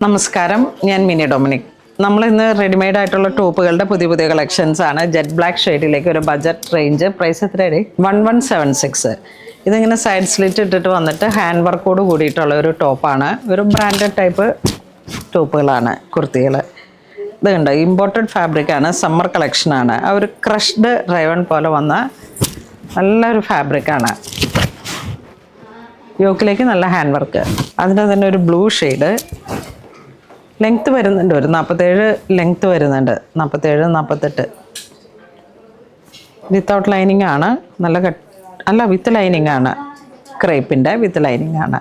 നമസ്കാരം, ഞാൻ mini Dominic. നമ്മളിന്ന് റെഡിമെയ്ഡ് ആയിട്ടുള്ള ടോപ്പുകളുടെ പുതിയ കളക്ഷൻസ് ആണ്. ജെറ്റ് ബ്ലാക്ക് ഷെയ്ഡിലേക്ക് ഒരു ബഡ്ജറ്റ് റേഞ്ച്. പ്രൈസ് എത്രയാണ്? 1176. ഇതിങ്ങനെ സൈഡ് സ്ലിറ്റ് ഇട്ടിട്ട് വന്നിട്ട് ഹാൻഡ് വർക്കോട് കൂടിയിട്ടുള്ള ഒരു ടോപ്പാണ്. ഒരു ബ്രാൻഡഡ് ടൈപ്പ് ടോപ്പുകളാണ്, കുർത്തികൾ. ഇത് കണ്ടോ, ഇമ്പോർട്ടഡ് ഫാബ്രിക്കാണ്, സമ്മർ കളക്ഷനാണ്. ആ ഒരു ക്രഷ്ഡ് റൈവൺ പോലെ വന്ന നല്ലൊരു ഫാബ്രിക്കാണ്. യോക്കിലേക്ക് നല്ല ഹാൻഡ് വർക്ക്. അതിൻ്റെ തന്നെ ഒരു ബ്ലൂ ഷെയ്ഡ്. ലെങ്ത്ത് വരുന്നുണ്ട്, ഒരു 47 ലെങ്ത്ത് വരുന്നുണ്ട്. 47, 48. വിത്തൗട്ട് ലൈനിങ് ആണ്. അല്ല, വിത്ത് ലൈനിങ് ആണ്. ക്രേപ്പിൻ്റെ വിത്ത് ലൈനിങ് ആണ്.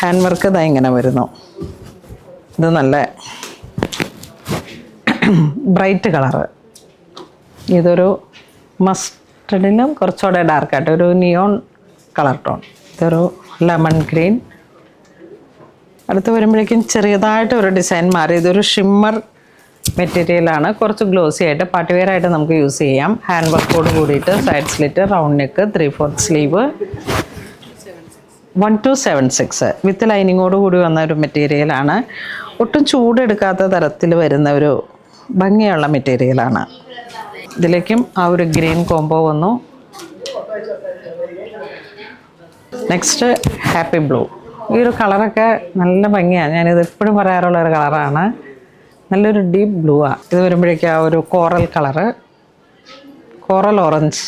ഹാൻഡ് വർക്ക് ഇതാ ഇങ്ങനെ വരുന്നു. ഇത് നല്ല ബ്രൈറ്റ് കളറ്. ഇതൊരു മസ്റ്റർഡിനും കുറച്ചുകൂടെ ഡാർക്കായിട്ട് ഒരു നിയോൺ കളർ ടോൺ. ഇതൊരു ലെമൺ ഗ്രീൻ. അടുത്ത് വരുമ്പോഴേക്കും ചെറിയതായിട്ട് ഒരു ഡിസൈൻ മാറി. ഇതൊരു ഷിമ്മർ മെറ്റീരിയലാണ്. കുറച്ച് ഗ്ലോസി ആയിട്ട് പാർട്ടി വെയർ ആയിട്ട് നമുക്ക് യൂസ് ചെയ്യാം. ഹാൻഡ് വർക്കോട് കൂടിയിട്ട് side slit, round neck, 3/4 sleeve. 1276 with ലൈനിങ്ങോട് കൂടി വന്ന ഒരു മെറ്റീരിയലാണ്. ഒട്ടും ചൂടെടുക്കാത്ത തരത്തിൽ വരുന്ന ഒരു ഭംഗിയുള്ള മെറ്റീരിയലാണ്. ഇതിലേക്കും ആ ഒരു ഗ്രീൻ കോംബോ വന്നു. Next happy blue. ഈ ഒരു കളറൊക്കെ നല്ല ഭംഗിയാണ്. ഞാനിത് എപ്പോഴും പറയാറുള്ള ഒരു കളറാണ്. നല്ലൊരു ഡീപ്പ് ബ്ലൂ ആണ്. ഇത് വരുമ്പോഴേക്കും ആ ഒരു കോറൽ കളറ്, കോറൽ ഓറഞ്ച്